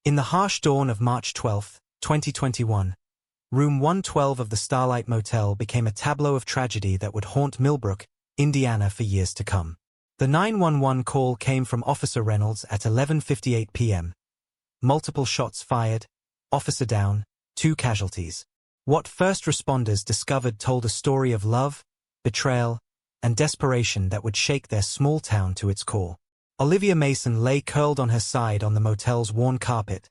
In the harsh dawn of March 12, 2021, Room 112 of the Starlight Motel became a tableau of tragedy that would haunt Millbrook, Indiana for years to come. The 911 call came from Officer Reynolds at 11:58 p.m. Multiple shots fired, officer down, 2 casualties. What first responders discovered told a story of love, betrayal, and desperation that would shake their small town to its core. Olivia Mason lay curled on her side on the motel's worn carpet,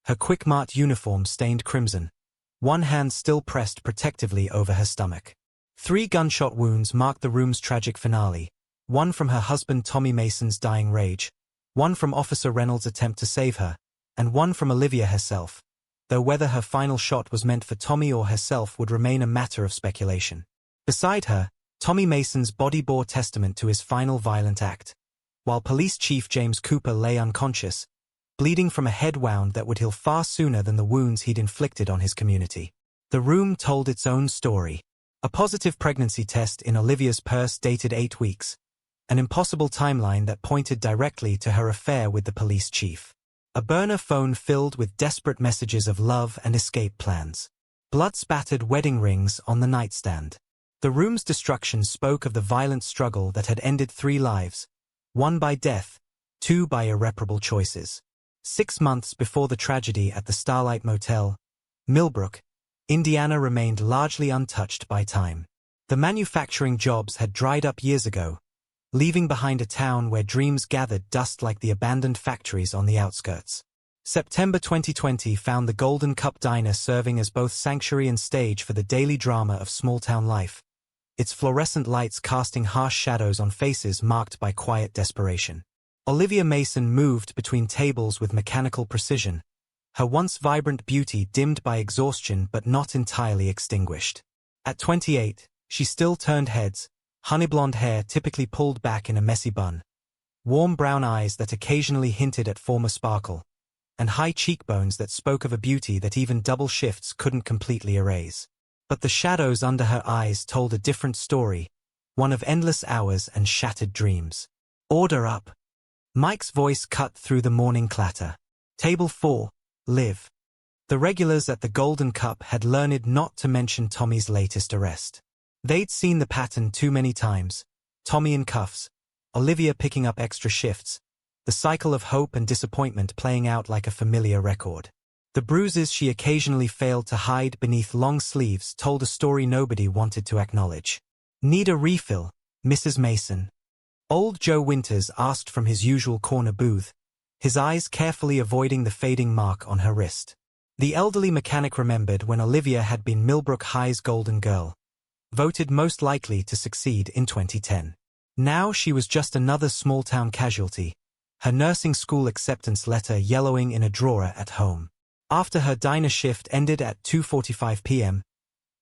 her quick-marked uniform stained crimson, one hand still pressed protectively over her stomach. 3 gunshot wounds marked the room's tragic finale, one from her husband Tommy Mason's dying rage, one from Officer Reynolds' attempt to save her, and one from Olivia herself, though whether her final shot was meant for Tommy or herself would remain a matter of speculation. Beside her, Tommy Mason's body bore testament to his final violent act, while Police Chief James Cooper lay unconscious, bleeding from a head wound that would heal far sooner than the wounds he'd inflicted on his community. The room told its own story. A positive pregnancy test in Olivia's purse dated 8 weeks, an impossible timeline that pointed directly to her affair with the police chief. A burner phone filled with desperate messages of love and escape plans. Blood-spattered wedding rings on the nightstand. The room's destruction spoke of the violent struggle that had ended 3 lives, 1 by death, 2 by irreparable choices. 6 months before the tragedy at the Starlight Motel, Millbrook, Indiana remained largely untouched by time. The manufacturing jobs had dried up years ago, leaving behind a town where dreams gathered dust like the abandoned factories on the outskirts. September 2020 found the Golden Cup Diner serving as both sanctuary and stage for the daily drama of small-town life, its fluorescent lights casting harsh shadows on faces marked by quiet desperation. Olivia Mason moved between tables with mechanical precision, her once vibrant beauty dimmed by exhaustion but not entirely extinguished. At 28, she still turned heads, honey-blonde hair typically pulled back in a messy bun, warm brown eyes that occasionally hinted at former sparkle, and high cheekbones that spoke of a beauty that even double shifts couldn't completely erase. But the shadows under her eyes told a different story, one of endless hours and shattered dreams. "Order up." Mike's voice cut through the morning clatter. "Table 4, Liv." The regulars at the Golden Cup had learned not to mention Tommy's latest arrest. They'd seen the pattern too many times, Tommy in cuffs, Olivia picking up extra shifts, the cycle of hope and disappointment playing out like a familiar record. The bruises she occasionally failed to hide beneath long sleeves told a story nobody wanted to acknowledge. "Need a refill, Mrs. Mason?" Old Joe Winters asked from his usual corner booth, his eyes carefully avoiding the fading mark on her wrist. The elderly mechanic remembered when Olivia had been Millbrook High's golden girl, voted most likely to succeed in 2010. Now she was just another small-town casualty, her nursing school acceptance letter yellowing in a drawer at home. After her diner shift ended at 2:45 p.m.,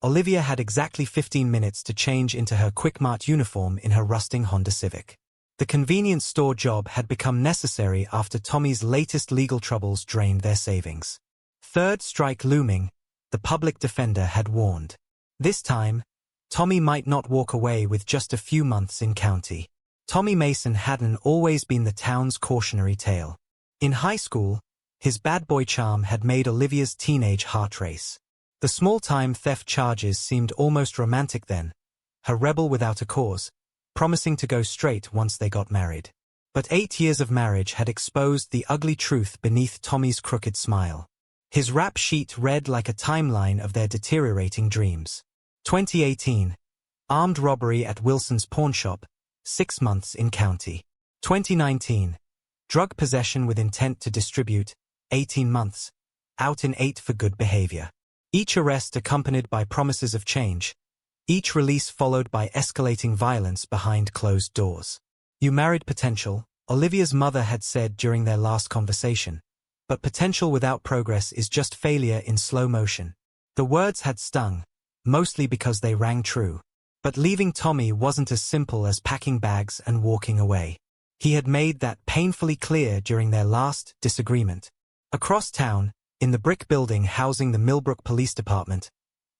Olivia had exactly 15 minutes to change into her quick-marked uniform in her rusting Honda Civic. The convenience store job had become necessary after Tommy's latest legal troubles drained their savings. Third strike looming, the public defender had warned. This time, Tommy might not walk away with just a few months in county. Tommy Mason hadn't always been the town's cautionary tale. In high school, his bad boy charm had made Olivia's teenage heart race. The small-time theft charges seemed almost romantic then, her rebel without a cause, promising to go straight once they got married. But 8 years of marriage had exposed the ugly truth beneath Tommy's crooked smile. His rap sheet read like a timeline of their deteriorating dreams. 2018, armed robbery at Wilson's pawnshop, 6 months in county. 2019, drug possession with intent to distribute, 18 months, out in 8 for good behavior. Each arrest accompanied by promises of change, each release followed by escalating violence behind closed doors. "You married potential," Olivia's mother had said during their last conversation, "but potential without progress is just failure in slow motion." The words had stung, mostly because they rang true. But leaving Tommy wasn't as simple as packing bags and walking away. He had made that painfully clear during their last disagreement. Across town, in the brick building housing the Millbrook Police Department,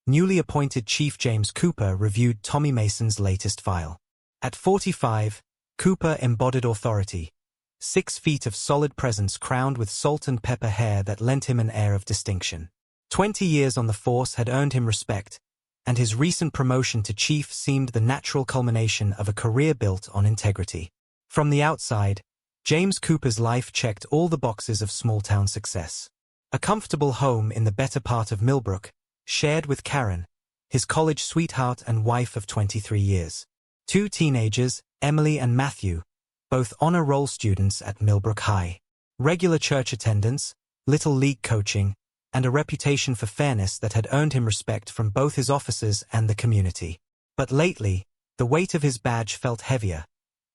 newly appointed Chief James Cooper reviewed Tommy Mason's latest file. At 45, Cooper embodied authority, 6 feet of solid presence crowned with salt and pepper hair that lent him an air of distinction. 20 years on the force had earned him respect, and his recent promotion to chief seemed the natural culmination of a career built on integrity. From the outside, James Cooper's life checked all the boxes of small-town success. A comfortable home in the better part of Millbrook, shared with Karen, his college sweetheart and wife of 23 years. 2 teenagers, Emily and Matthew, both honor roll students at Millbrook High. Regular church attendance, little league coaching, and a reputation for fairness that had earned him respect from both his officers and the community. But lately, the weight of his badge felt heavier,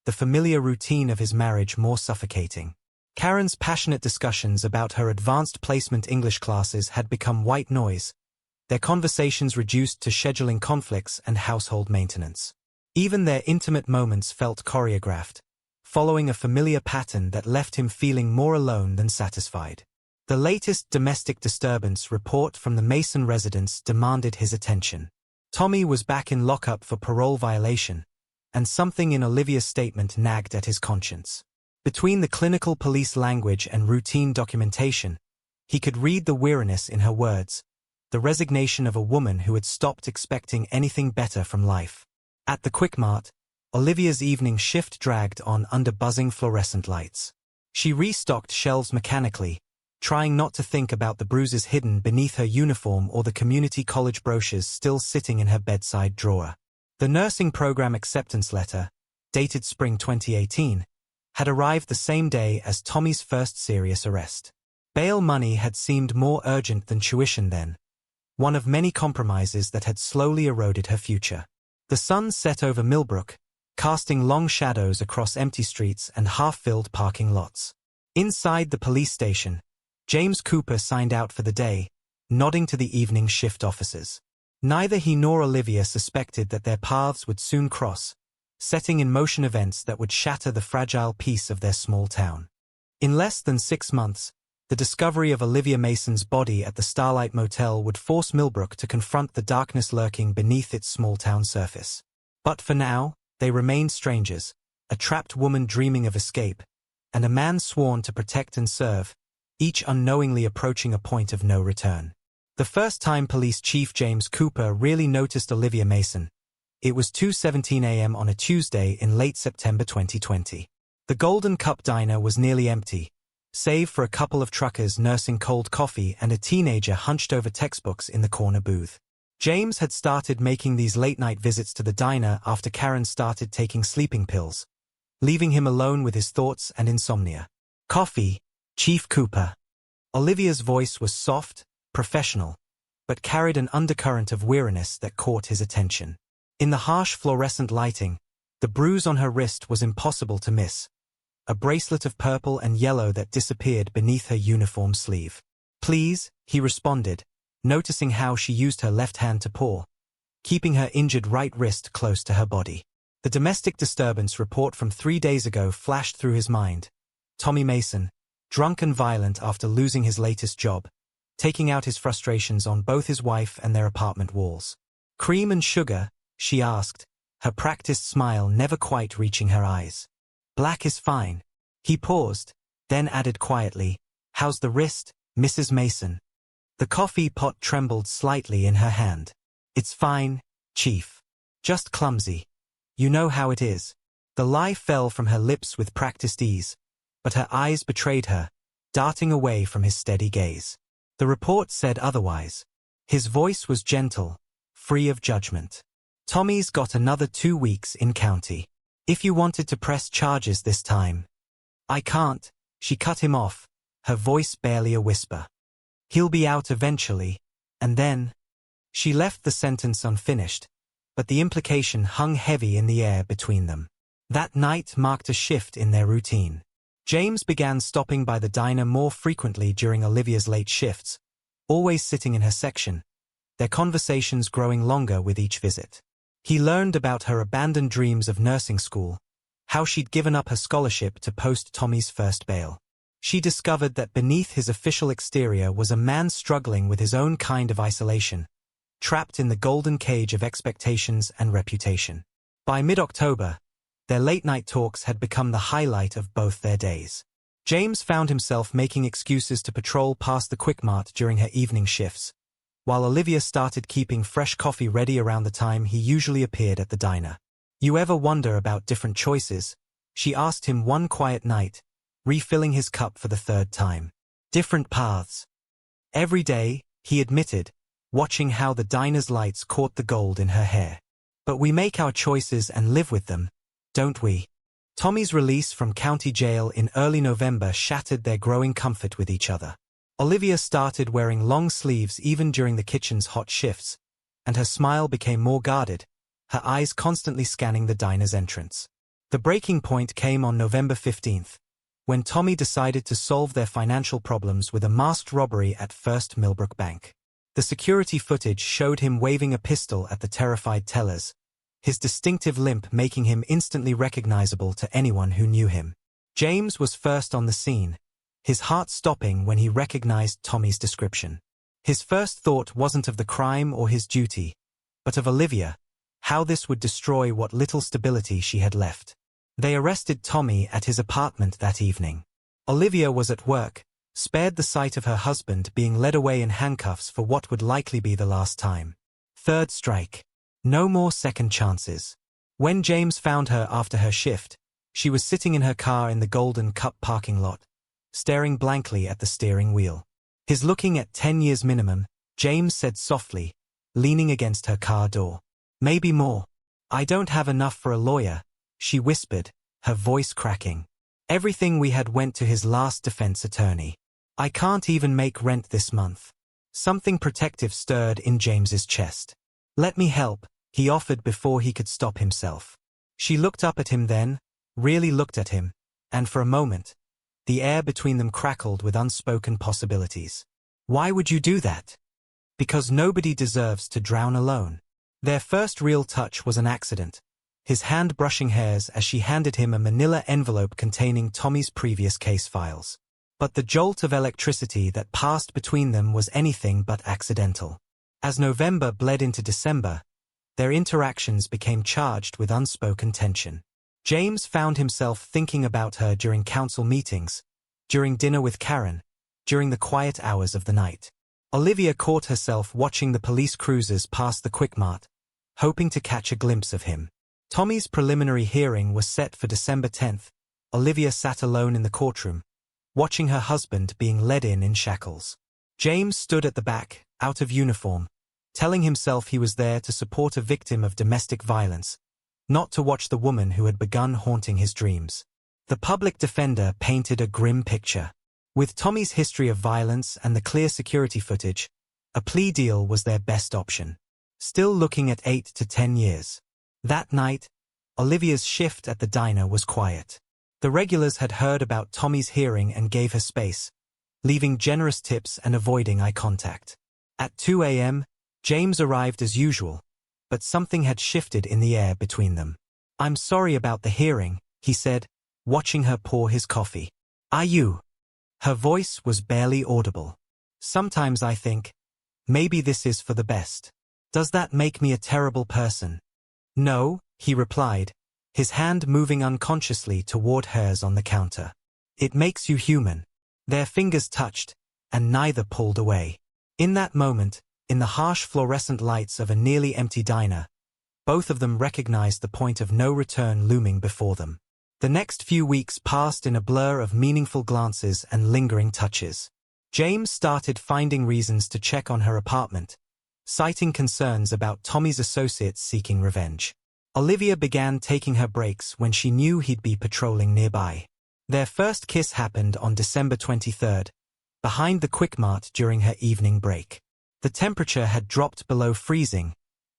the familiar routine of his marriage more suffocating. Karen's passionate discussions about her advanced placement English classes had become white noise, their conversations reduced to scheduling conflicts and household maintenance. Even their intimate moments felt choreographed, following a familiar pattern that left him feeling more alone than satisfied. The latest domestic disturbance report from the Mason residence demanded his attention. Tommy was back in lockup for parole violation, and something in Olivia's statement nagged at his conscience. Between the clinical police language and routine documentation, he could read the weariness in her words, the resignation of a woman who had stopped expecting anything better from life. At the Quickmart, Olivia's evening shift dragged on under buzzing fluorescent lights. She restocked shelves mechanically, trying not to think about the bruises hidden beneath her uniform or the community college brochures still sitting in her bedside drawer. The nursing program acceptance letter, dated spring 2018, had arrived the same day as Tommy's first serious arrest. Bail money had seemed more urgent than tuition then, one of many compromises that had slowly eroded her future. The sun set over Millbrook, casting long shadows across empty streets and half-filled parking lots. Inside the police station, James Cooper signed out for the day, nodding to the evening shift officers. Neither he nor Olivia suspected that their paths would soon cross, setting in motion events that would shatter the fragile peace of their small town. In less than 6 months, the discovery of Olivia Mason's body at the Starlight Motel would force Millbrook to confront the darkness lurking beneath its small-town surface. But for now, they remained strangers, a trapped woman dreaming of escape, and a man sworn to protect and serve, each unknowingly approaching a point of no return. The first time Police Chief James Cooper really noticed Olivia Mason, it was 2:17 a.m. on a Tuesday in late September 2020. The Golden Cup diner was nearly empty, save for a couple of truckers nursing cold coffee and a teenager hunched over textbooks in the corner booth. James had started making these late-night visits to the diner after Karen started taking sleeping pills, leaving him alone with his thoughts and insomnia. "Coffee, Chief Cooper." Olivia's voice was soft, professional, but carried an undercurrent of weariness that caught his attention. In the harsh fluorescent lighting, the bruise on her wrist was impossible to miss, a bracelet of purple and yellow that disappeared beneath her uniform sleeve. "Please," he responded, noticing how she used her left hand to paw, keeping her injured right wrist close to her body. The domestic disturbance report from 3 days ago flashed through his mind. Tommy Mason, drunk and violent after losing his latest job, taking out his frustrations on both his wife and their apartment walls. "Cream and sugar?" she asked, her practiced smile never quite reaching her eyes. "Black is fine." He paused, then added quietly, "How's the wrist, Mrs. Mason?" The coffee pot trembled slightly in her hand. "It's fine, Chief. Just clumsy. You know how it is." The lie fell from her lips with practiced ease, but her eyes betrayed her, darting away from his steady gaze. The report said otherwise. His voice was gentle, free of judgment. "Tommy's got another 2 weeks in county. If you wanted to press charges this time." "I can't," she cut him off, her voice barely a whisper. "He'll be out eventually, and then—" She left the sentence unfinished, but the implication hung heavy in the air between them. That night marked a shift in their routine. James began stopping by the diner more frequently during Olivia's late shifts, always sitting in her section, their conversations growing longer with each visit. He learned about her abandoned dreams of nursing school, how she'd given up her scholarship to post Tommy's first bail. She discovered that beneath his official exterior was a man struggling with his own kind of isolation, trapped in the golden cage of expectations and reputation. By mid-October, Their late-night talks had become the highlight of both their days. James found himself making excuses to patrol past the Quick Mart during her evening shifts, while Olivia started keeping fresh coffee ready around the time he usually appeared at the diner. "You ever wonder about different choices?" she asked him one quiet night, refilling his cup for the third time. "Different paths." Every day, he admitted, watching how the diner's lights caught the gold in her hair. "But we make our choices and live with them, don't we?" Tommy's release from county jail in early November shattered their growing comfort with each other. Olivia started wearing long sleeves even during the kitchen's hot shifts, and her smile became more guarded, her eyes constantly scanning the diner's entrance. The breaking point came on November 15th, when Tommy decided to solve their financial problems with a masked robbery at First Millbrook Bank. The security footage showed him waving a pistol at the terrified tellers, his distinctive limp making him instantly recognizable to anyone who knew him. James was first on the scene, his heart stopping when he recognized Tommy's description. His first thought wasn't of the crime or his duty, but of Olivia, how this would destroy what little stability she had left. They arrested Tommy at his apartment that evening. Olivia was at work, spared the sight of her husband being led away in handcuffs for what would likely be the last time. Third strike. No more second chances. When James found her after her shift, she was sitting in her car in the Golden Cup parking lot, staring blankly at the steering wheel. "He's looking at 10 years minimum," James said softly, leaning against her car door. "Maybe more." "I don't have enough for a lawyer," she whispered, her voice cracking. "Everything we had went to his last defense attorney. I can't even make rent this month." Something protective stirred in James's chest. "Let me help," he offered before he could stop himself. She looked up at him then, really looked at him, and for a moment, the air between them crackled with unspoken possibilities. "Why would you do that?" "Because nobody deserves to drown alone." Their first real touch was an accident, his hand brushing hers as she handed him a manila envelope containing Tommy's previous case files. But the jolt of electricity that passed between them was anything but accidental. As November bled into December, their interactions became charged with unspoken tension. James found himself thinking about her during council meetings, during dinner with Karen, during the quiet hours of the night. Olivia caught herself watching the police cruisers pass the Quick Mart, hoping to catch a glimpse of him. Tommy's preliminary hearing was set for December 10th. Olivia sat alone in the courtroom, watching her husband being led in shackles. James stood at the back, out of uniform, telling himself he was there to support a victim of domestic violence, not to watch the woman who had begun haunting his dreams. The public defender painted a grim picture. With Tommy's history of violence and the clear security footage, a plea deal was their best option. Still looking at 8 to 10 years. That night, Olivia's shift at the diner was quiet. The regulars had heard about Tommy's hearing and gave her space, leaving generous tips and avoiding eye contact. At 2 a.m., James arrived as usual, but something had shifted in the air between them. "I'm sorry about the hearing," he said, watching her pour his coffee. "Are you?" Her voice was barely audible. "Sometimes I think, maybe this is for the best. Does that make me a terrible person?" "No," he replied, his hand moving unconsciously toward hers on the counter. "It makes you human." Their fingers touched, and neither pulled away. In that moment, in the harsh fluorescent lights of a nearly empty diner, both of them recognized the point of no return looming before them. The next few weeks passed in a blur of meaningful glances and lingering touches. James started finding reasons to check on her apartment, citing concerns about Tommy's associates seeking revenge. Olivia began taking her breaks when she knew he'd be patrolling nearby. Their first kiss happened on December 23rd, behind the Quick Mart during her evening break. The temperature had dropped below freezing,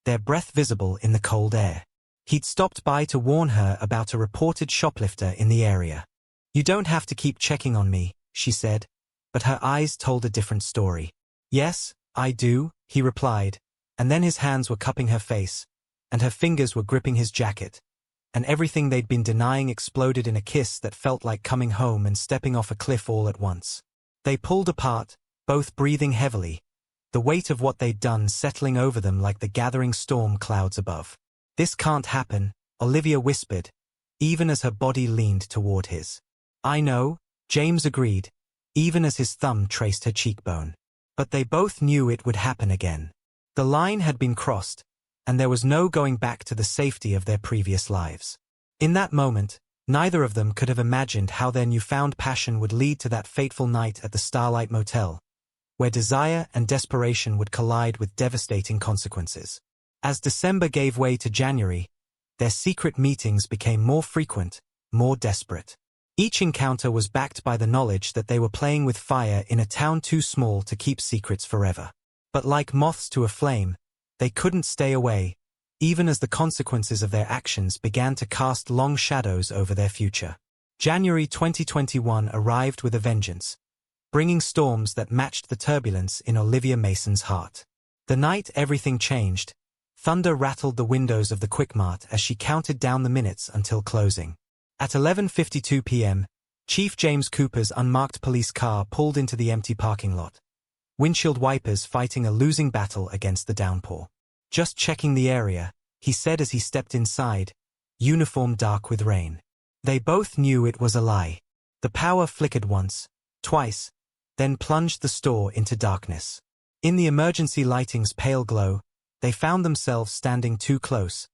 their breath visible in the cold air. He'd stopped by to warn her about a reported shoplifter in the area. "You don't have to keep checking on me," she said, but her eyes told a different story. "Yes, I do," he replied, and then his hands were cupping her face, and her fingers were gripping his jacket, and everything they'd been denying exploded in a kiss that felt like coming home and stepping off a cliff all at once. They pulled apart, both breathing heavily, the weight of what they'd done settling over them like the gathering storm clouds above. "This can't happen," Olivia whispered, even as her body leaned toward his. "I know," James agreed, even as his thumb traced her cheekbone. But they both knew it would happen again. The line had been crossed, and there was no going back to the safety of their previous lives. In that moment, neither of them could have imagined how their newfound passion would lead to that fateful night at the Starlight Motel, where desire and desperation would collide with devastating consequences. As December gave way to January, their secret meetings became more frequent, more desperate. Each encounter was backed by the knowledge that they were playing with fire in a town too small to keep secrets forever. But like moths to a flame, they couldn't stay away, even as the consequences of their actions began to cast long shadows over their future. January 2021 arrived with a vengeance, bringing storms that matched the turbulence in Olivia Mason's heart. The night everything changed, thunder rattled the windows of the Quickmart as she counted down the minutes until closing. At 11:52 p.m., Chief James Cooper's unmarked police car pulled into the empty parking lot, windshield wipers fighting a losing battle against the downpour. "Just checking the area," he said as he stepped inside, uniform dark with rain. They both knew it was a lie. The power flickered once, twice, then plunged the store into darkness. In the emergency lighting's pale glow, they found themselves standing too close,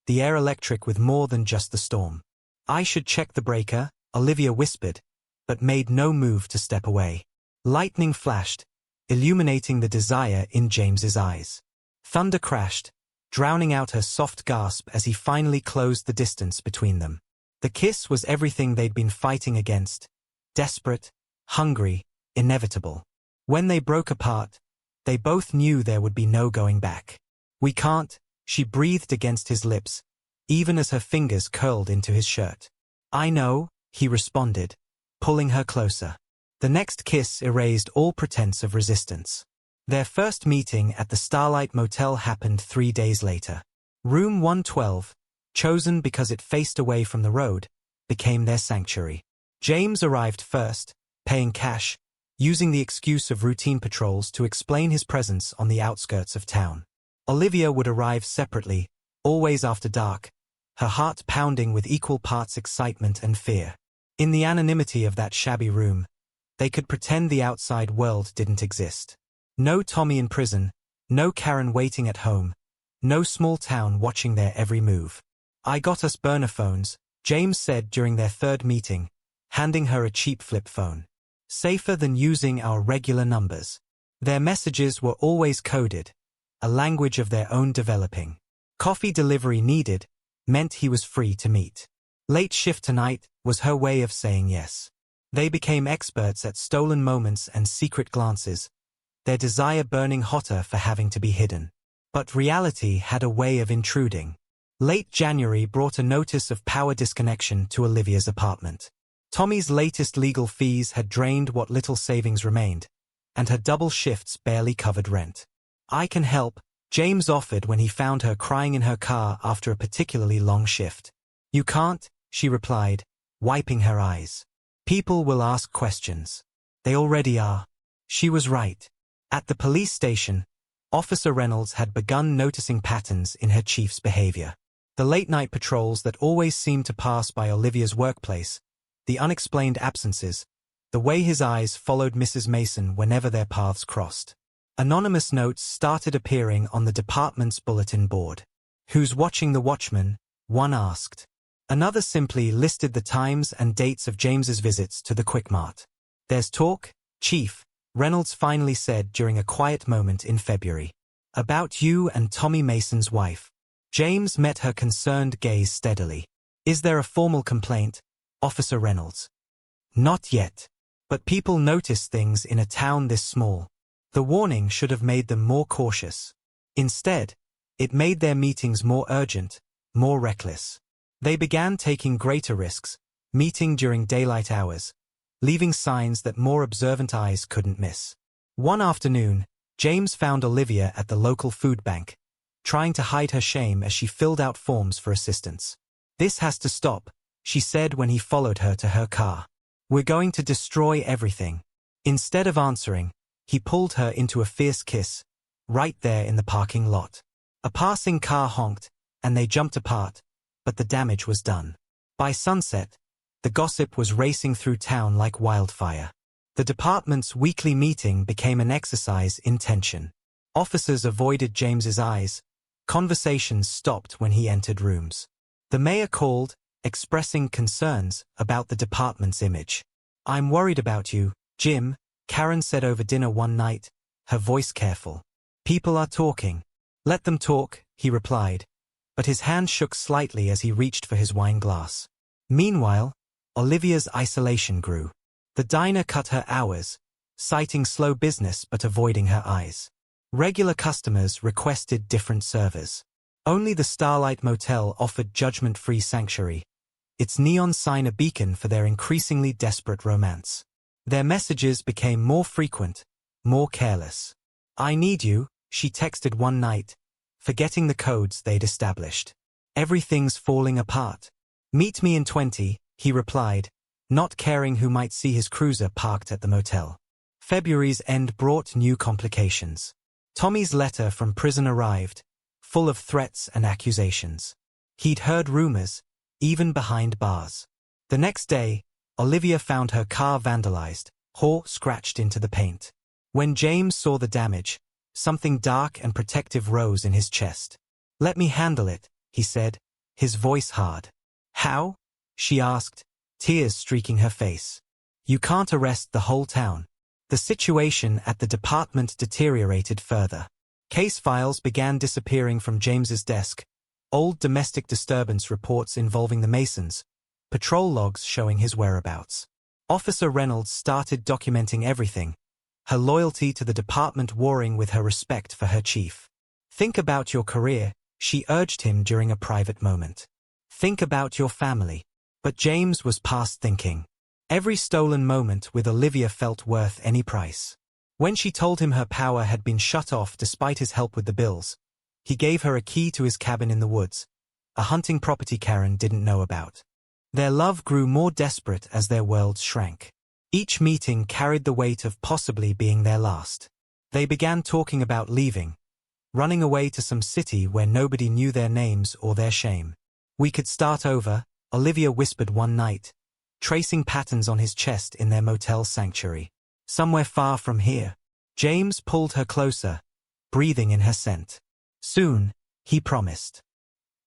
the air electric with more than just the storm. "I should check the breaker," Olivia whispered, but made no move to step away. Lightning flashed, illuminating the desire in James's eyes. Thunder crashed, drowning out her soft gasp as he finally closed the distance between them. The kiss was everything they'd been fighting against, desperate, hungry, inevitable. When they broke apart, they both knew there would be no going back. "We can't," she breathed against his lips, even as her fingers curled into his shirt. "I know," he responded, pulling her closer. The next kiss erased all pretense of resistance. Their first meeting at the Starlight Motel happened 3 days later. Room 112, chosen because it faced away from the road, became their sanctuary. James arrived first, paying cash, using the excuse of routine patrols to explain his presence on the outskirts of town. Olivia would arrive separately, always after dark, her heart pounding with equal parts excitement and fear. In the anonymity of that shabby room, they could pretend the outside world didn't exist. No Tommy in prison, no Karen waiting at home, no small town watching their every move. "I got us burner phones," James said during their third meeting, handing her a cheap flip phone. "Safer than using our regular numbers." Their messages were always coded, a language of their own developing. Coffee delivery needed meant he was free to meet. Late shift tonight was her way of saying yes. They became experts at stolen moments and secret glances, their desire burning hotter for having to be hidden. But reality had a way of intruding. Late January brought a notice of power disconnection to Olivia's apartment. Tommy's latest legal fees had drained what little savings remained, and her double shifts barely covered rent. "I can help," James offered when he found her crying in her car after a particularly long shift. "You can't," she replied, wiping her eyes. "People will ask questions. They already are." She was right. At the police station, Officer Reynolds had begun noticing patterns in her chief's behavior. The late-night patrols that always seemed to pass by Olivia's workplace, the unexplained absences, the way his eyes followed Mrs. Mason whenever their paths crossed. Anonymous notes started appearing on the department's bulletin board. "Who's watching the watchman?" one asked. Another simply listed the times and dates of James's visits to the Quickmart. "There's talk, Chief," Reynolds finally said during a quiet moment in February. "About you and Tommy Mason's wife." James met her concerned gaze steadily. "Is there a formal complaint, Officer Reynolds?" "Not yet. But people notice things in a town this small. The warning should have made them more cautious. Instead, it made their meetings more urgent, more reckless. They began taking greater risks, meeting during daylight hours, leaving signs that more observant eyes couldn't miss. One afternoon, James found Olivia at the local food bank, trying to hide her shame as she filled out forms for assistance. "This has to stop," she said when he followed her to her car. "We're going to destroy everything." Instead of answering, he pulled her into a fierce kiss, right there in the parking lot. A passing car honked, and they jumped apart, but the damage was done. By sunset, the gossip was racing through town like wildfire. The department's weekly meeting became an exercise in tension. Officers avoided James's eyes. Conversations stopped when he entered rooms. The mayor called, expressing concerns about the department's image. "I'm worried about you, Jim," Karen said over dinner one night, her voice careful. "People are talking." "Let them talk," he replied, but his hand shook slightly as he reached for his wine glass. Meanwhile, Olivia's isolation grew. The diner cut her hours, citing slow business but avoiding her eyes. Regular customers requested different servers. Only the Starlight Motel offered judgment-free sanctuary, its neon sign a beacon for their increasingly desperate romance. Their messages became more frequent, more careless. "I need you," she texted one night, forgetting the codes they'd established. "Everything's falling apart." "Meet me in 20, he replied, not caring who might see his cruiser parked at the motel. February's end brought new complications. Tommy's letter from prison arrived, full of threats and accusations. He'd heard rumors, even behind bars. The next day, Olivia found her car vandalized, Haw scratched into the paint. When James saw the damage, something dark and protective rose in his chest. "Let me handle it," he said, his voice hard. "How?" she asked, tears streaking her face. "You can't arrest the whole town." The situation at the department deteriorated further. Case files began disappearing from James's desk, old domestic disturbance reports involving the Masons, patrol logs showing his whereabouts. Officer Reynolds started documenting everything, her loyalty to the department warring with her respect for her chief. "Think about your career," she urged him during a private moment. "Think about your family." But James was past thinking. Every stolen moment with Olivia felt worth any price. When she told him her power had been shut off despite his help with the bills, he gave her a key to his cabin in the woods, a hunting property Karen didn't know about. Their love grew more desperate as their worlds shrank. Each meeting carried the weight of possibly being their last. They began talking about leaving, running away to some city where nobody knew their names or their shame. "We could start over," Olivia whispered one night, tracing patterns on his chest in their motel sanctuary. "Somewhere far from here." James pulled her closer, breathing in her scent. "Soon," he promised.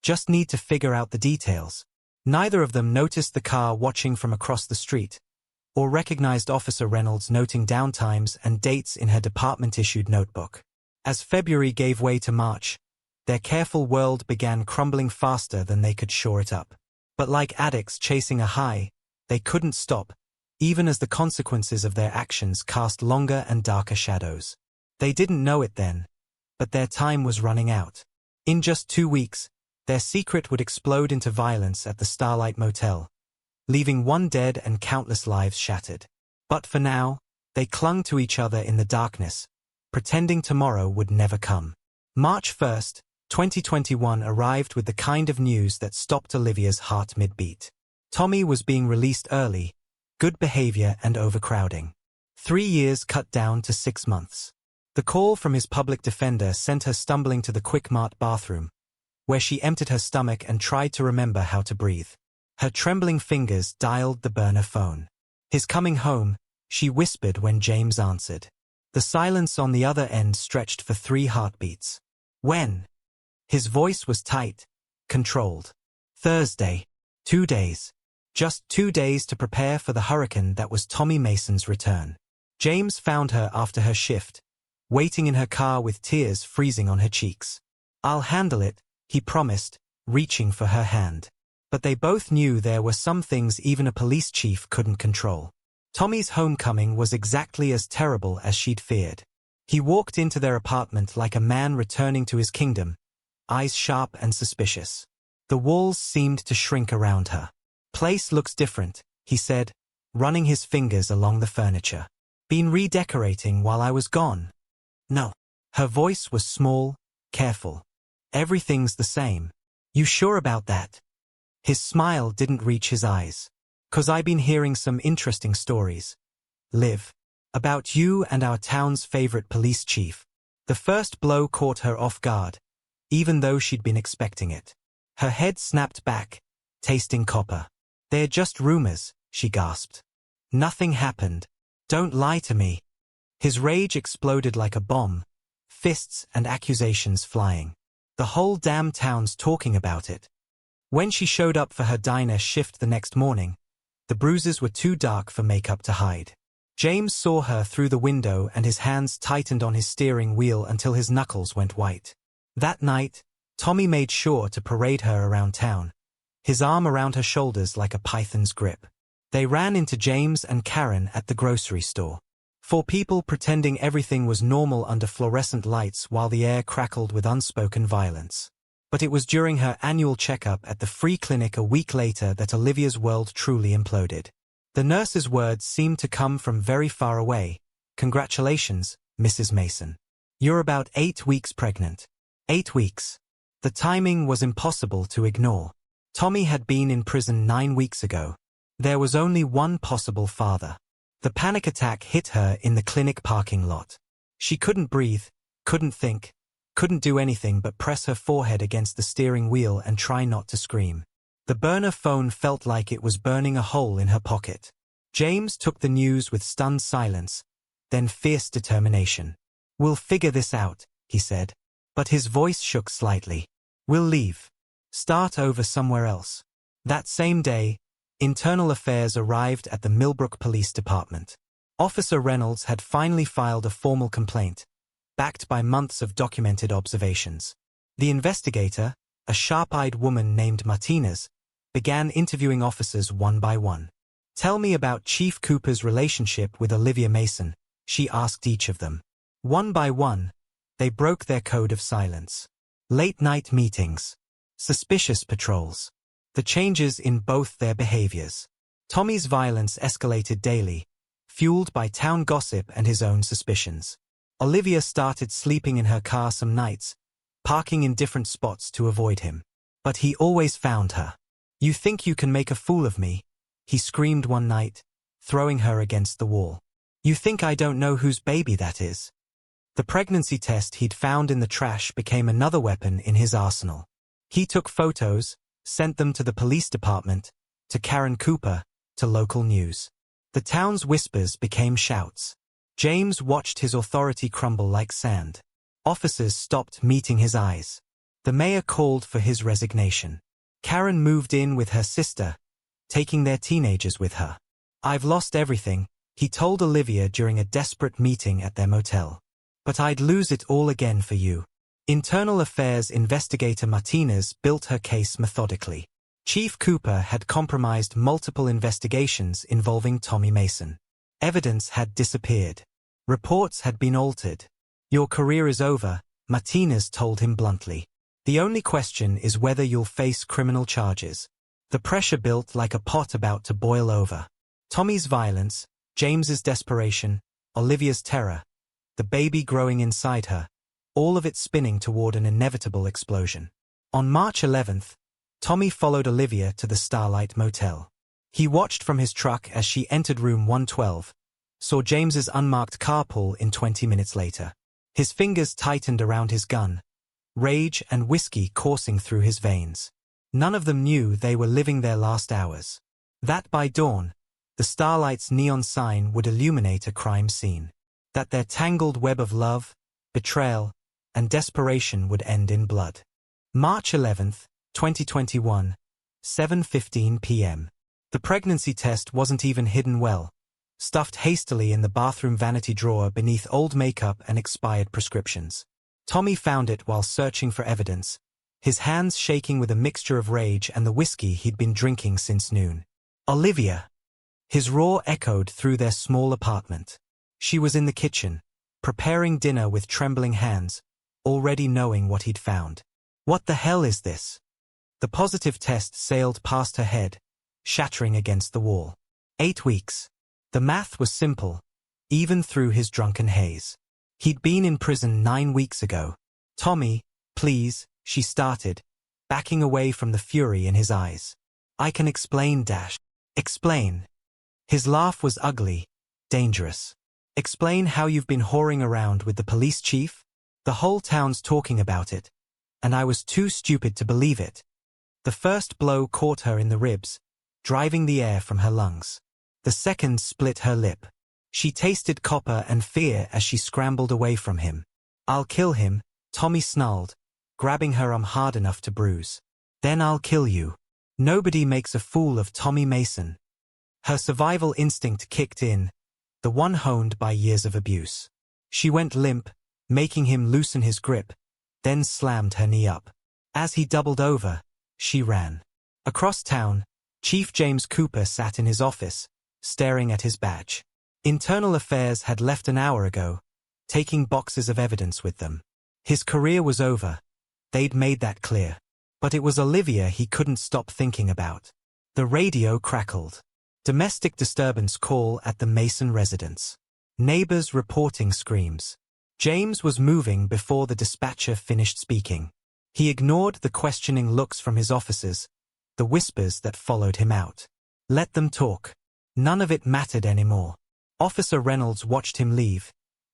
"Just need to figure out the details." Neither of them noticed the car watching from across the street, or recognized Officer Reynolds noting downtimes and dates in her department-issued notebook. As February gave way to March, their careful world began crumbling faster than they could shore it up. But like addicts chasing a high, they couldn't stop, even as the consequences of their actions cast longer and darker shadows. They didn't know it then, but their time was running out. In just 2 weeks, their secret would explode into violence at the Starlight Motel, leaving one dead and countless lives shattered. But for now, they clung to each other in the darkness, pretending tomorrow would never come. March 1st, 2021 arrived with the kind of news that stopped Olivia's heart mid-beat. Tommy was being released early, good behavior and overcrowding. 3 years cut down to 6 months. The call from his public defender sent her stumbling to the Quick-Mart bathroom, where she emptied her stomach and tried to remember how to breathe. Her trembling fingers dialed the burner phone. "His coming home," she whispered when James answered. The silence on the other end stretched for 3 heartbeats. "When?" His voice was tight, controlled. "Thursday. 2 days. Just 2 days to prepare for the hurricane that was Tommy Mason's return." James found her after her shift, waiting in her car with tears freezing on her cheeks. "I'll handle it," he promised, reaching for her hand. But they both knew there were some things even a police chief couldn't control. Tommy's homecoming was exactly as terrible as she'd feared. He walked into their apartment like a man returning to his kingdom, eyes sharp and suspicious. The walls seemed to shrink around her. "Place looks different," he said, running his fingers along the furniture. "Been redecorating while I was gone?" "No." Her voice was small, careful. "Everything's the same." "You sure about that?" His smile didn't reach his eyes. "'Cause I been hearing some interesting stories, Liv. About you and our town's favorite police chief." The first blow caught her off guard, even though she'd been expecting it. Her head snapped back, tasting copper. "They're just rumors," she gasped. "Nothing happened. Don't lie to me." His rage exploded like a bomb, fists and accusations flying. The whole damn town's talking about it. When she showed up for her diner shift the next morning, the bruises were too dark for makeup to hide. James saw her through the window and his hands tightened on his steering wheel until his knuckles went white. That night, Tommy made sure to parade her around town, his arm around her shoulders like a python's grip. They ran into James and Karen at the grocery store. Four people pretending everything was normal under fluorescent lights while the air crackled with unspoken violence. But it was during her annual checkup at the free clinic a week later that Olivia's world truly imploded. The nurse's words seemed to come from very far away. "Congratulations, Mrs. Mason. You're about 8 weeks pregnant." 8 weeks. The timing was impossible to ignore. Tommy had been in prison 9 weeks ago. There was only one possible father. The panic attack hit her in the clinic parking lot. She couldn't breathe, couldn't think, couldn't do anything but press her forehead against the steering wheel and try not to scream. The burner phone felt like it was burning a hole in her pocket. James took the news with stunned silence, then fierce determination. "We'll figure this out," he said. But his voice shook slightly. "We'll leave. Start over somewhere else." That same day, Internal Affairs arrived at the Millbrook Police Department. Officer Reynolds had finally filed a formal complaint, backed by months of documented observations. The investigator, a sharp-eyed woman named Martinez, began interviewing officers one by one. "Tell me about Chief Cooper's relationship with Olivia Mason," she asked each of them. One by one, they broke their code of silence. Late-night meetings. Suspicious patrols. The changes in both their behaviors. Tommy's violence escalated daily, fueled by town gossip and his own suspicions. Olivia started sleeping in her car some nights, parking in different spots to avoid him. But he always found her. "You think you can make a fool of me?" he screamed one night, throwing her against the wall. "You think I don't know whose baby that is?" The pregnancy test he'd found in the trash became another weapon in his arsenal. He took photos, sent them to the police department, to Karen Cooper, to local news. The town's whispers became shouts. James watched his authority crumble like sand. Officers stopped meeting his eyes. The mayor called for his resignation. Karen moved in with her sister, taking their teenagers with her. "I've lost everything," he told Olivia during a desperate meeting at their motel. "But I'd lose it all again for you." Internal Affairs investigator Martinez built her case methodically. Chief Cooper had compromised multiple investigations involving Tommy Mason. Evidence had disappeared. Reports had been altered. "Your career is over," Martinez told him bluntly. "The only question is whether you'll face criminal charges." The pressure built like a pot about to boil over. Tommy's violence, James's desperation, Olivia's terror, the baby growing inside her, all of it spinning toward an inevitable explosion. On March 11th, Tommy followed Olivia to the Starlight Motel. He watched from his truck as she entered room 112, saw James's unmarked car pull in 20 minutes later. His fingers tightened around his gun, rage and whiskey coursing through his veins. None of them knew they were living their last hours. That by dawn, the Starlight's neon sign would illuminate a crime scene. That their tangled web of love, betrayal, and desperation would end in blood. March 11th, 2021, 7:15 p.m. The pregnancy test wasn't even hidden well, stuffed hastily in the bathroom vanity drawer beneath old makeup and expired prescriptions. Tommy found it while searching for evidence, his hands shaking with a mixture of rage and the whiskey he'd been drinking since noon. "Olivia!" His roar echoed through their small apartment. She was in the kitchen, preparing dinner with trembling hands, already knowing what he'd found. "What the hell is this?" The positive test sailed past her head, shattering against the wall. 8 weeks. The math was simple, even through his drunken haze. He'd been in prison 9 weeks ago. "Tommy, please," she started, backing away from the fury in his eyes. "I can explain, Dash." "Explain." His laugh was ugly, dangerous. "Explain how you've been whoring around with the police chief? The whole town's talking about it, and I was too stupid to believe it." The first blow caught her in the ribs, driving the air from her lungs. The second split her lip. She tasted copper and fear as she scrambled away from him. "I'll kill him," Tommy snarled, grabbing her arm hard enough to bruise. "Then I'll kill you." Nobody makes a fool of Tommy Mason. Her survival instinct kicked in, the one honed by years of abuse. She went limp, making him loosen his grip, then slammed her knee up. As he doubled over, she ran. Across town, Chief James Cooper sat in his office, staring at his badge. Internal Affairs had left an hour ago, taking boxes of evidence with them. His career was over. They'd made that clear. But it was Olivia he couldn't stop thinking about. The radio crackled. Domestic disturbance call at the Mason residence. Neighbors reporting screams. James was moving before the dispatcher finished speaking. He ignored the questioning looks from his officers, the whispers that followed him out. Let them talk. None of it mattered anymore. Officer Reynolds watched him leave,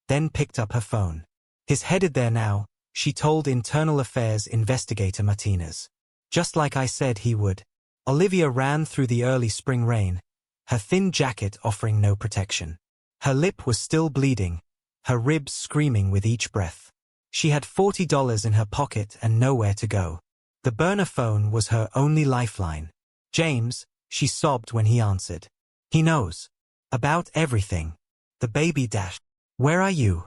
then picked up her phone. He's headed there now, she told Internal Affairs Investigator Martinez. Just like I said he would. Olivia ran through the early spring rain, her thin jacket offering no protection. Her lip was still bleeding, her ribs screaming with each breath. She had $40 in her pocket and nowhere to go. The burner phone was her only lifeline. "James," she sobbed when he answered. "He knows. About everything. The baby dash. Where are you?"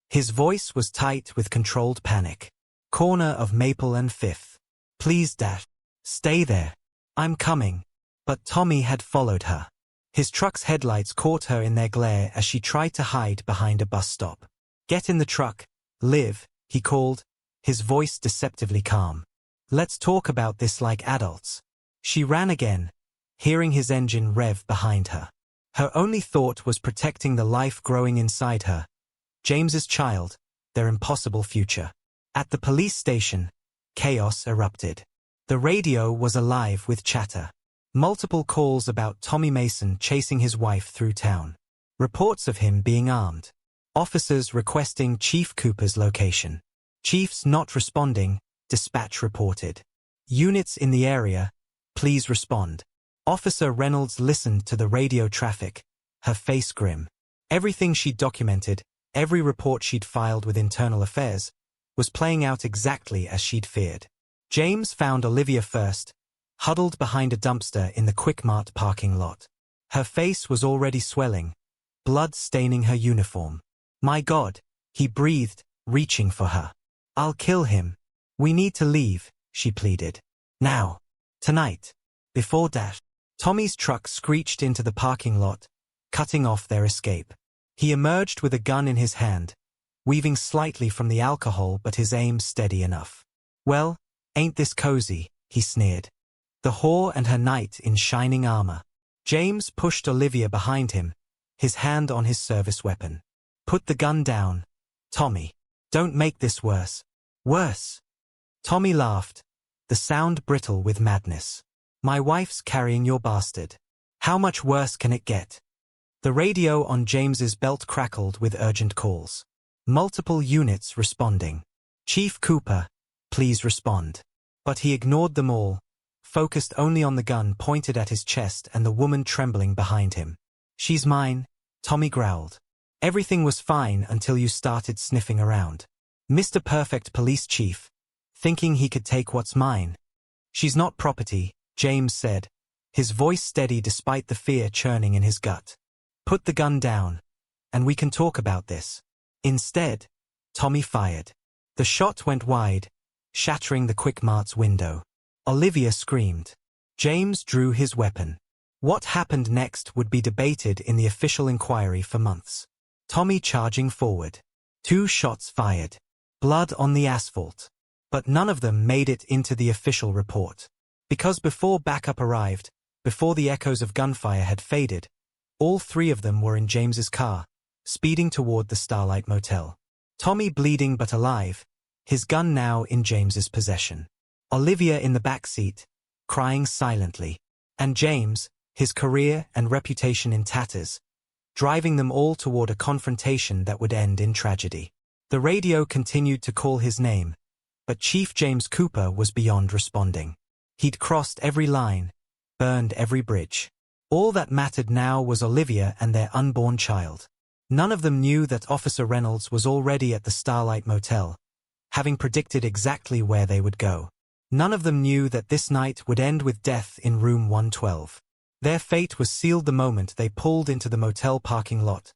His voice was tight with controlled panic. "Corner of Maple and Fifth. Please, Dash. Stay there. I'm coming." But Tommy had followed her. His truck's headlights caught her in their glare as she tried to hide behind a bus stop. "Get in the truck, Liv," he called, his voice deceptively calm. "Let's talk about this like adults." She ran again, hearing his engine rev behind her. Her only thought was protecting the life growing inside her. James's child, their impossible future. At the police station, chaos erupted. The radio was alive with chatter. Multiple calls about Tommy Mason chasing his wife through town. Reports of him being armed. Officers requesting Chief Cooper's location. Chiefs not responding, dispatch reported. "Units in the area, please respond." Officer Reynolds listened to the radio traffic, her face grim. Everything she'd documented, every report she'd filed with Internal Affairs, was playing out exactly as she'd feared. James found Olivia first, huddled behind a dumpster in the Quick Mart parking lot. Her face was already swelling, blood staining her uniform. "My God," he breathed, reaching for her. "I'll kill him. We need to leave," she pleaded. "Now. Tonight. Before Dash." Tommy's truck screeched into the parking lot, cutting off their escape. He emerged with a gun in his hand, weaving slightly from the alcohol but his aim steady enough. "Well, ain't this cozy," he sneered. The whore and her knight in shining armor. James pushed Olivia behind him, his hand on his service weapon. "Put the gun down, Tommy. Don't make this worse." "Worse?" Tommy laughed, the sound brittle with madness. "My wife's carrying your bastard. How much worse can it get?" The radio on James's belt crackled with urgent calls. Multiple units responding. "Chief Cooper, please respond." But he ignored them all, focused only on the gun pointed at his chest and the woman trembling behind him. "She's mine," Tommy growled. "Everything was fine until you started sniffing around. Mr. Perfect Police Chief, thinking he could take what's mine." "She's not property," James said, his voice steady despite the fear churning in his gut. "Put the gun down, and we can talk about this." Instead, Tommy fired. The shot went wide, shattering the Quick Mart's window. Olivia screamed. James drew his weapon. What happened next would be debated in the official inquiry for months. Tommy charging forward. 2 shots fired. Blood on the asphalt. But none of them made it into the official report. Because before backup arrived, before the echoes of gunfire had faded, all 3 of them were in James's car, speeding toward the Starlight Motel. Tommy bleeding but alive, his gun now in James's possession. Olivia in the back seat, crying silently. And James, his career and reputation in tatters, driving them all toward a confrontation that would end in tragedy. The radio continued to call his name, but Chief James Cooper was beyond responding. He'd crossed every line, burned every bridge. All that mattered now was Olivia and their unborn child. None of them knew that Officer Reynolds was already at the Starlight Motel, having predicted exactly where they would go. None of them knew that this night would end with death in room 112. Their fate was sealed the moment they pulled into the motel parking lot,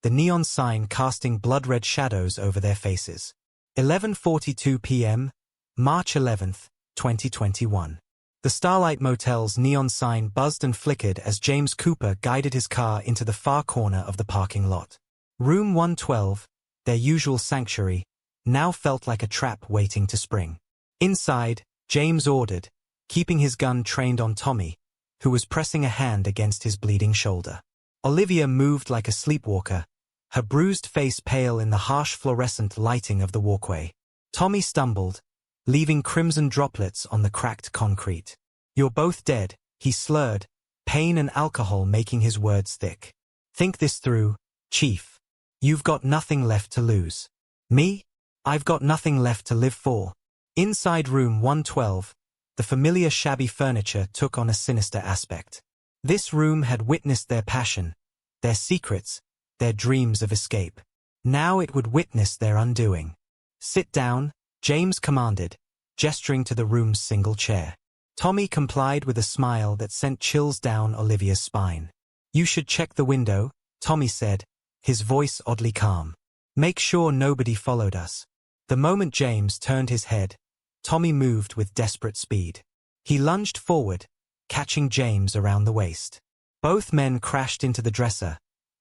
the neon sign casting blood-red shadows over their faces. 11:42 p.m., March 11th, 2021. The Starlight Motel's neon sign buzzed and flickered as James Cooper guided his car into the far corner of the parking lot. Room 112, their usual sanctuary, now felt like a trap waiting to spring. Inside, James ordered, keeping his gun trained on Tommy, who was pressing a hand against his bleeding shoulder. Olivia moved like a sleepwalker, her bruised face pale in the harsh fluorescent lighting of the walkway. Tommy stumbled, leaving crimson droplets on the cracked concrete. "You're both dead," he slurred, pain and alcohol making his words thick. "Think this through, Chief. You've got nothing left to lose." "Me? I've got nothing left to live for." Inside room 112, the familiar shabby furniture took on a sinister aspect. This room had witnessed their passion, their secrets, their dreams of escape. Now it would witness their undoing. "Sit down," James commanded, gesturing to the room's single chair. Tommy complied with a smile that sent chills down Olivia's spine. "You should check the window," Tommy said, his voice oddly calm. "Make sure nobody followed us." The moment James turned his head, Tommy moved with desperate speed. He lunged forward, catching James around the waist. Both men crashed into the dresser,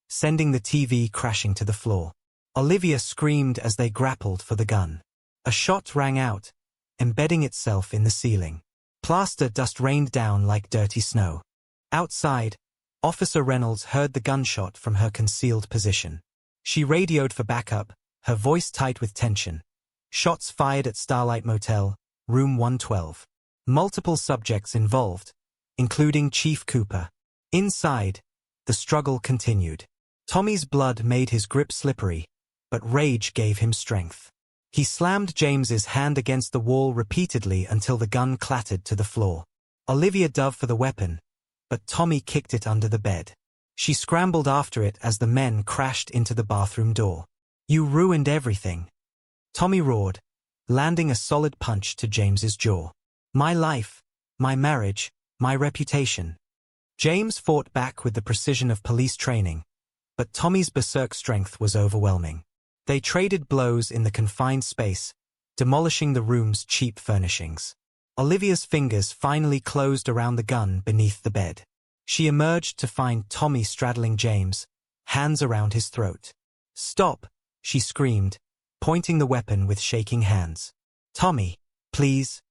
sending the TV crashing to the floor. Olivia screamed as they grappled for the gun. A shot rang out, embedding itself in the ceiling. Plaster dust rained down like dirty snow. Outside, Officer Reynolds heard the gunshot from her concealed position. She radioed for backup, her voice tight with tension. Shots fired at Starlight Motel, room 112. Multiple subjects involved, including Chief Cooper. Inside, the struggle continued. Tommy's blood made his grip slippery, but rage gave him strength. He slammed James's hand against the wall repeatedly until the gun clattered to the floor. Olivia dove for the weapon, but Tommy kicked it under the bed. She scrambled after it as the men crashed into the bathroom door. "You ruined everything," Tommy roared, landing a solid punch to James's jaw. "My life, my marriage, my reputation." James fought back with the precision of police training, but Tommy's berserk strength was overwhelming. They traded blows in the confined space, demolishing the room's cheap furnishings. Olivia's fingers finally closed around the gun beneath the bed. She emerged to find Tommy straddling James, hands around his throat. "Stop," she screamed, pointing the weapon with shaking hands. "Tommy, please."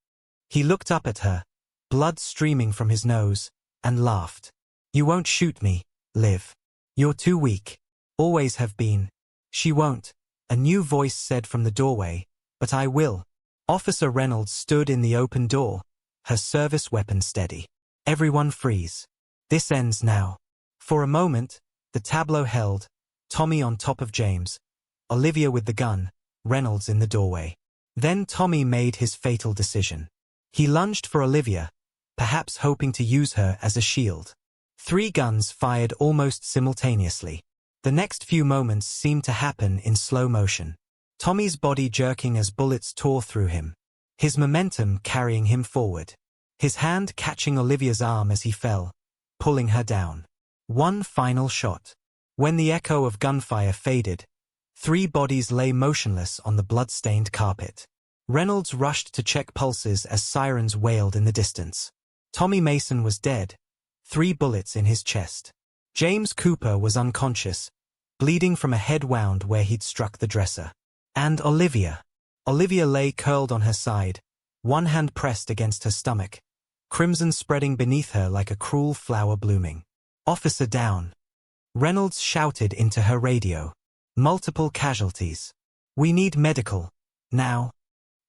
He looked up at her, blood streaming from his nose, and laughed. "You won't shoot me, Liv. You're too weak. Always have been." "She won't," a new voice said from the doorway, "but I will." Officer Reynolds stood in the open door, her service weapon steady. "Everyone freeze. This ends now." For a moment, the tableau held, Tommy on top of James, Olivia with the gun, Reynolds in the doorway. Then Tommy made his fatal decision. He lunged for Olivia, perhaps hoping to use her as a shield. 3 guns fired almost simultaneously. The next few moments seemed to happen in slow motion. Tommy's body jerking as bullets tore through him. His momentum carrying him forward. His hand catching Olivia's arm as he fell, pulling her down. One final shot. When the echo of gunfire faded, 3 bodies lay motionless on the blood-stained carpet. Reynolds rushed to check pulses as sirens wailed in the distance. Tommy Mason was dead, 3 bullets in his chest. James Cooper was unconscious, bleeding from a head wound where he'd struck the dresser. And Olivia. Olivia lay curled on her side, one hand pressed against her stomach, crimson spreading beneath her like a cruel flower blooming. "Officer down." Reynolds shouted into her radio. "Multiple casualties. We need medical. Now."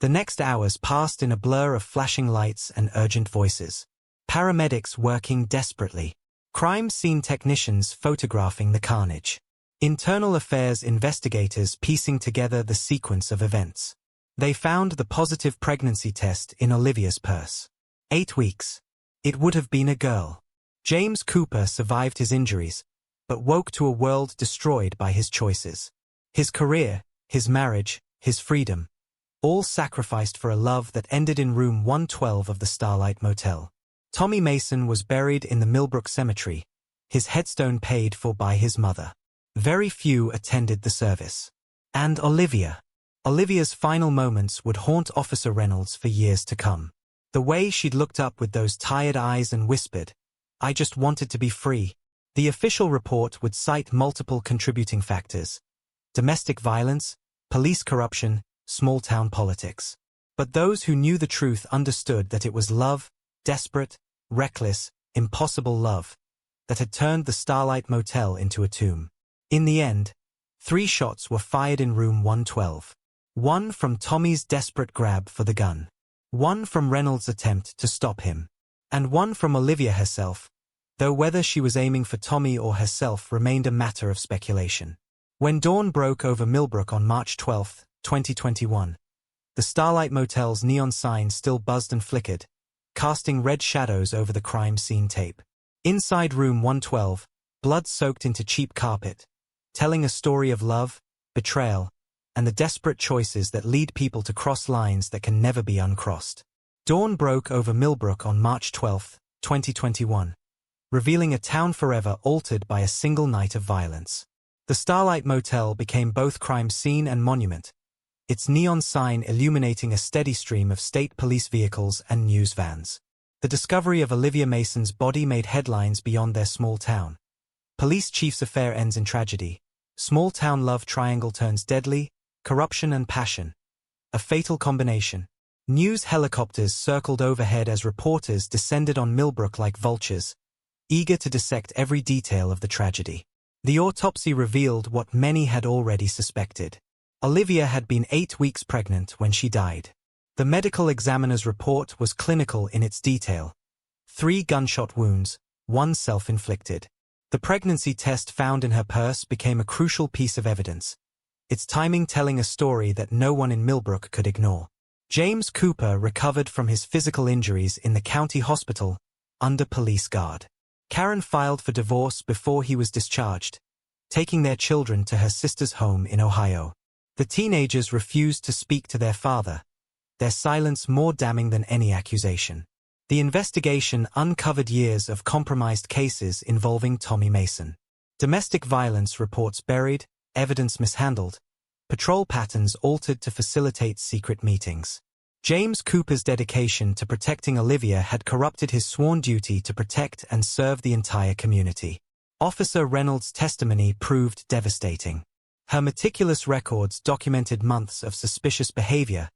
The next hours passed in a blur of flashing lights and urgent voices. Paramedics working desperately. Crime scene technicians photographing the carnage. Internal affairs investigators piecing together the sequence of events. They found the positive pregnancy test in Olivia's purse. 8 weeks. It would have been a girl. James Cooper survived his injuries, but woke to a world destroyed by his choices. His career, his marriage, his freedom, all sacrificed for a love that ended in room 112 of the Starlight Motel. Tommy Mason was buried in the Millbrook cemetery, his headstone paid for by his mother. Very few attended the service. And Olivia's final moments would haunt Officer Reynolds for years to come. The way she'd looked up with those tired eyes and whispered, "I just wanted to be free." The official report would cite multiple contributing factors: domestic violence, police corruption, small-town politics. But those who knew the truth understood that it was love, desperate, reckless, impossible love, that had turned the Starlight Motel into a tomb. In the end, 3 shots were fired in room 112. 1 from Tommy's desperate grab for the gun, 1 from Reynolds' attempt to stop him, and 1 from Olivia herself, though whether she was aiming for Tommy or herself remained a matter of speculation. When dawn broke over Millbrook on March 12, 2021, the Starlight Motel's neon sign still buzzed and flickered, casting red shadows over the crime scene tape. Inside room 112, blood soaked into cheap carpet, telling a story of love, betrayal, and the desperate choices that lead people to cross lines that can never be uncrossed. Dawn broke over Millbrook on March 12, 2021, revealing a town forever altered by a single night of violence. The Starlight Motel became both crime scene and monument, its neon sign illuminating a steady stream of state police vehicles and news vans. The discovery of Olivia Mason's body made headlines beyond their small town. Police chief's affair ends in tragedy. Small-town love triangle turns deadly, corruption and passion. A fatal combination. News helicopters circled overhead as reporters descended on Millbrook like vultures, eager to dissect every detail of the tragedy. The autopsy revealed what many had already suspected. Olivia had been 8 weeks pregnant when she died. The medical examiner's report was clinical in its detail. 3 gunshot wounds, 1 self-inflicted. The pregnancy test found in her purse became a crucial piece of evidence, its timing telling a story that no one in Millbrook could ignore. James Cooper recovered from his physical injuries in the county hospital, under police guard. Karen filed for divorce before he was discharged, taking their children to her sister's home in Ohio. The teenagers refused to speak to their father, their silence more damning than any accusation. The investigation uncovered years of compromised cases involving Tommy Mason. Domestic violence reports buried, evidence mishandled, patrol patterns altered to facilitate secret meetings. James Cooper's dedication to protecting Olivia had corrupted his sworn duty to protect and serve the entire community. Officer Reynolds' testimony proved devastating. Her meticulous records documented months of suspicious behavior,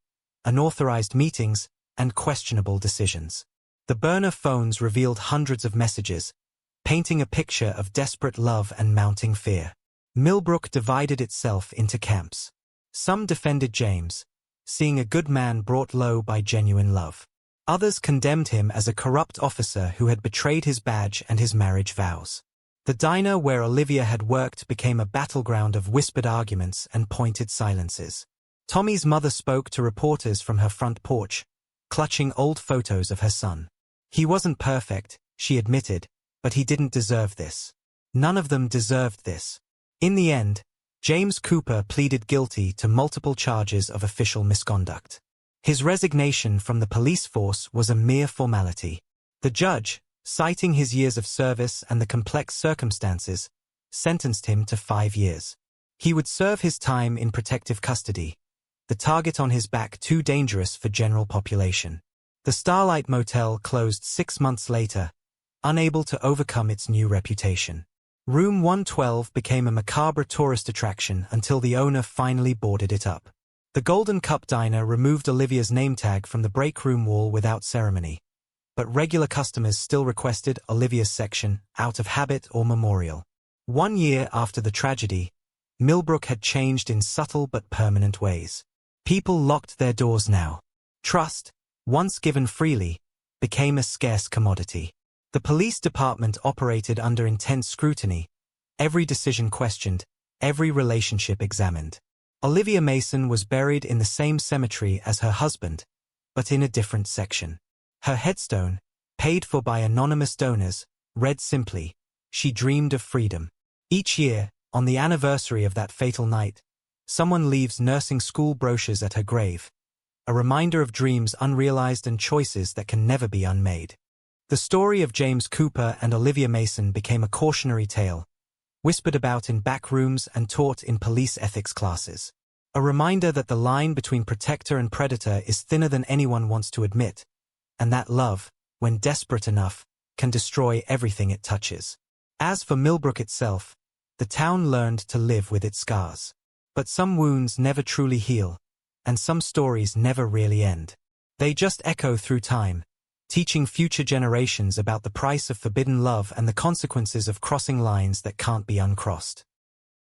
unauthorized meetings, and questionable decisions. The burner phones revealed hundreds of messages, painting a picture of desperate love and mounting fear. Millbrook divided itself into camps. Some defended James, seeing a good man brought low by genuine love. Others condemned him as a corrupt officer who had betrayed his badge and his marriage vows. The diner where Olivia had worked became a battleground of whispered arguments and pointed silences. Tommy's mother spoke to reporters from her front porch, clutching old photos of her son. He wasn't perfect, she admitted, but he didn't deserve this. None of them deserved this. In the end, James Cooper pleaded guilty to multiple charges of official misconduct. His resignation from the police force was a mere formality. The judge, citing his years of service and the complex circumstances, sentenced him to 5 years. He would serve his time in protective custody, the target on his back too dangerous for general population. The Starlight Motel closed 6 months later, unable to overcome its new reputation. Room 112 became a macabre tourist attraction until the owner finally boarded it up. The Golden Cup Diner removed Olivia's name tag from the break room wall without ceremony, but regular customers still requested Olivia's section, out of habit or memorial. 1 year after the tragedy, Millbrook had changed in subtle but permanent ways. People locked their doors now. Trust, once given freely, became a scarce commodity. The police department operated under intense scrutiny, every decision questioned, every relationship examined. Olivia Mason was buried in the same cemetery as her husband, but in a different section. Her headstone, paid for by anonymous donors, read simply, "She dreamed of freedom." Each year, on the anniversary of that fatal night, someone leaves nursing school brochures at her grave, a reminder of dreams unrealized and choices that can never be unmade. The story of James Cooper and Olivia Mason became a cautionary tale, whispered about in back rooms and taught in police ethics classes. A reminder that the line between protector and predator is thinner than anyone wants to admit, and that love, when desperate enough, can destroy everything it touches. As for Millbrook itself, the town learned to live with its scars. But some wounds never truly heal, and some stories never really end. They just echo through time, teaching future generations about the price of forbidden love and the consequences of crossing lines that can't be uncrossed.